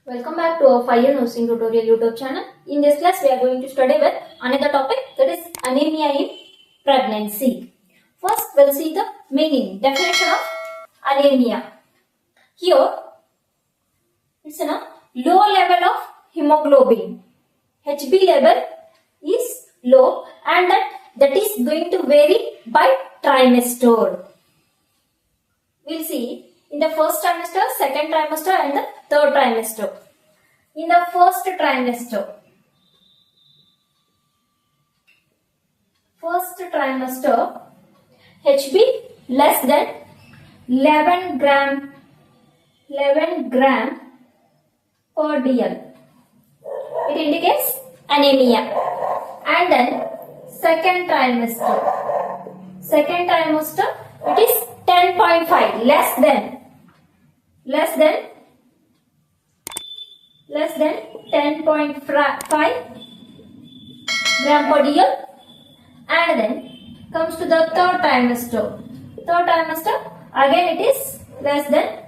Welcome back to our 5-year nursing tutorial YouTube channel. In this class, we are going to study with another topic, that is anemia in pregnancy. First, we'll see the meaning, definition of anemia. Here, it's a low level of hemoglobin. HB level is low and that is going to vary by trimester. We'll see in the first trimester, second trimester and the third trimester. In the first trimester, HB less than 11 gram per dl. It indicates anemia. And then second trimester, it is 10.5, less than 10.5 gram per dl. And then comes to the third trimester. Again it is less than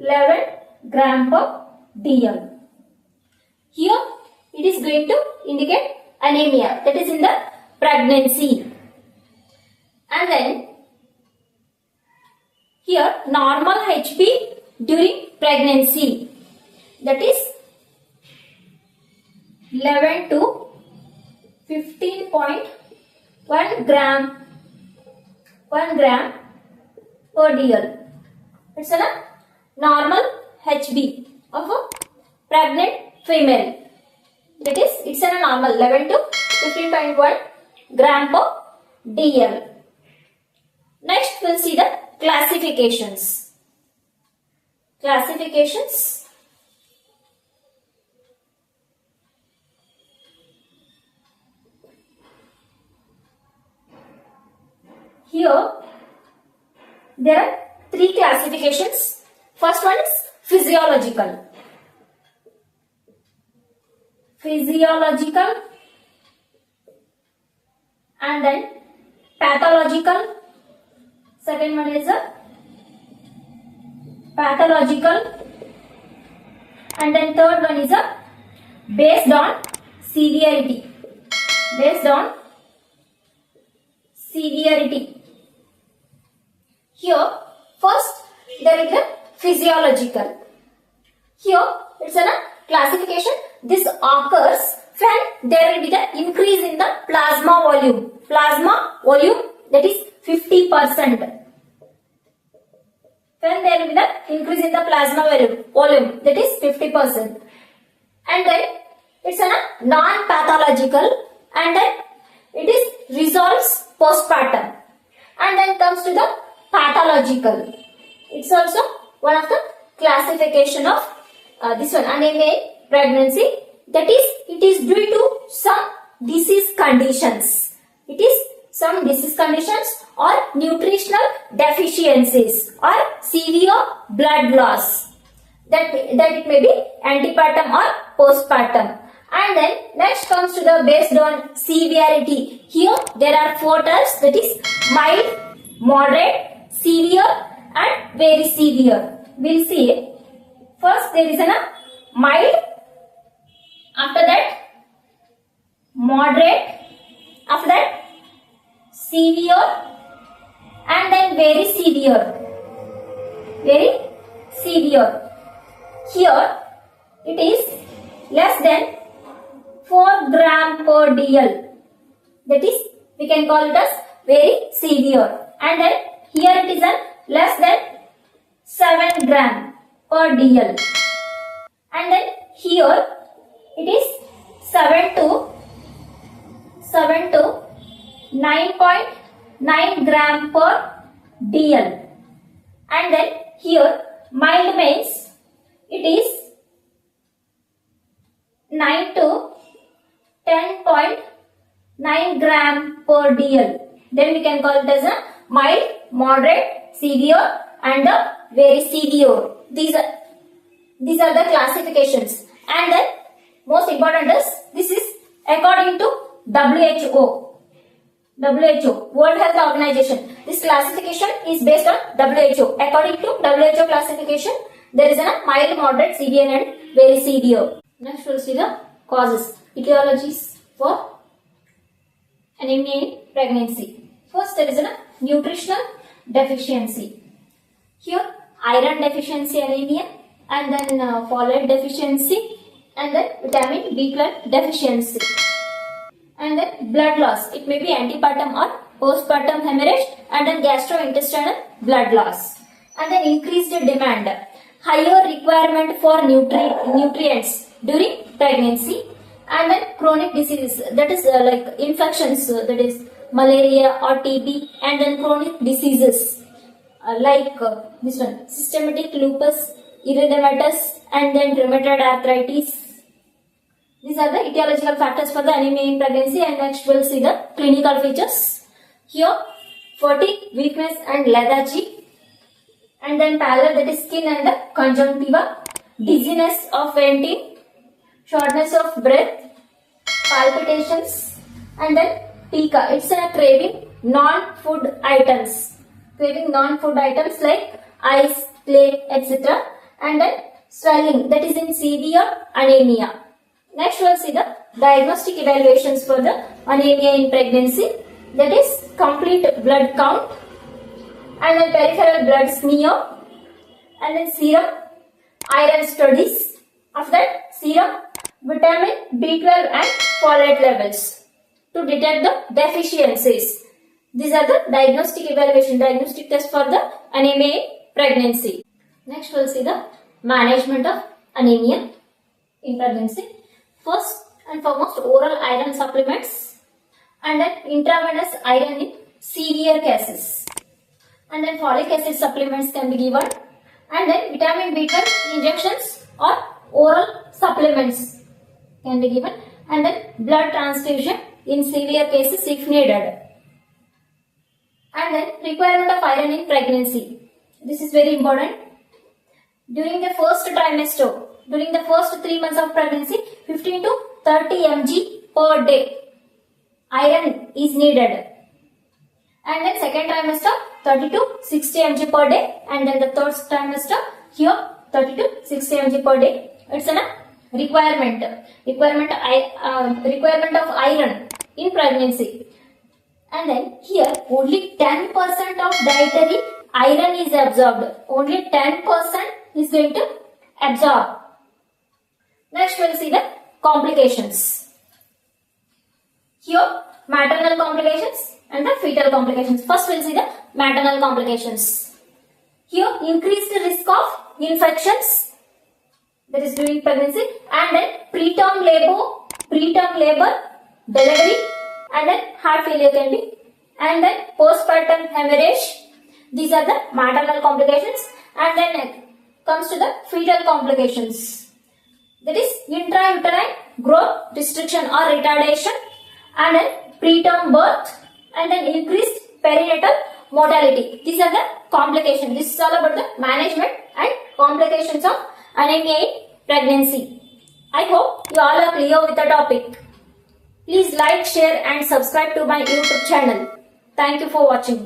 11 gram per dl. Here it is going to indicate anemia, that is in the pregnancy. And then here normal HB during pregnancy, that is 11 to 15.1 gram per dl. It's a normal HB of a pregnant female. That is, it's a normal 11 to 15.1 gram per dl. Next, we'll see the classifications. Here, there are three classifications. First one is physiological. And then pathological. Second one is a pathological. And then third one is a based on severity. Here, first there is a physiological. Here, it's a classification. This occurs when there will be the increase in the plasma volume. That is 50%. When there will be the increase in the plasma volume, that is 50%. And then it's a non-pathological, and then it is resolves postpartum. And then comes to the pathological. It's also one of the classification of this one, anemia in pregnancy. That is, it is due to some disease conditions. Or nutritional deficiencies or severe blood loss. That it may be antepartum or postpartum. And then next comes to the based on severity. Here there are four types, that is mild, moderate, severe and very severe. We'll see it. First there is a mild, after that moderate, after that severe and then very severe. Here it is less than 4 gram per dl. That is, we can call it as very severe. And then here it is less than 7 gram per dl. And then here it is 7 to 9.9 gram per dl. And then here mild means it is 9 to 10.9 gram per dl. Then we can call it as a mild, moderate, severe and a very severe. These are the classifications. And then most important is, this is according to WHO, World Health Organization. This classification is based on WHO. According to WHO classification, There is a mild, moderate, severe and very severe. Next we'll see the causes, etiologies for anemia in pregnancy. First, there is a nutritional deficiency. Here, iron deficiency anemia, and then folate deficiency, and then vitamin B12 deficiency, and then blood loss. It may be antepartum or postpartum hemorrhage, and then gastrointestinal blood loss, and then increased demand, higher requirement for nutrients during pregnancy, and then chronic diseases, that is like infections, that is malaria or TB, and then chronic diseases like this one, systematic lupus erythematous, and then rheumatoid arthritis. These are the etiological factors for the anemia in pregnancy. And next we'll see the clinical features. Here, fatigue, weakness and lethargy, and then pallor, that is skin and the conjunctiva, dizziness of fainting, shortness of breath, palpitations, and then pica. It's a craving non-food items. Craving non-food items like ice, clay, etc. And then swelling, that is in severe anemia. Next we'll see the diagnostic evaluations for the anemia in pregnancy. That is complete blood count, and then peripheral blood smear, and then serum iron studies. After that, serum vitamin B12 and folate levels to detect the deficiencies. These are the diagnostic evaluation, diagnostic test for the anemia in pregnancy. Next we'll see the management of anemia in pregnancy. First and foremost, oral iron supplements, and then intravenous iron in severe cases, and then folic acid supplements can be given, and then vitamin B12 injections or oral supplements can be given, and then blood transfusion in severe cases if needed. And then requirement of iron in pregnancy. This is very important. During the first trimester, during the first 3 months of pregnancy, 15 to 30 mg per day iron is needed. And then second trimester, 30 to 60 mg per day, and then the third trimester, here 30 to 60 mg per day. It's a requirement of iron in pregnancy. And then here only 10% of dietary iron is absorbed. Only 10% is going to absorb. Next we'll see the complications. Here maternal complications and the fetal complications. First we'll see the maternal complications. Here increased risk of infections, that is during pregnancy, and then preterm labor, delivery, and then heart failure can be, and then postpartum hemorrhage. These are the maternal complications. And then comes to the fetal complications, that is intrauterine growth restriction or retardation, and then preterm birth, and then increased perinatal mortality. These are the complications. This is all about the management and complications of anemia in pregnancy. I hope you all are clear with the topic. Please like, share and subscribe to my YouTube channel. Thank you for watching.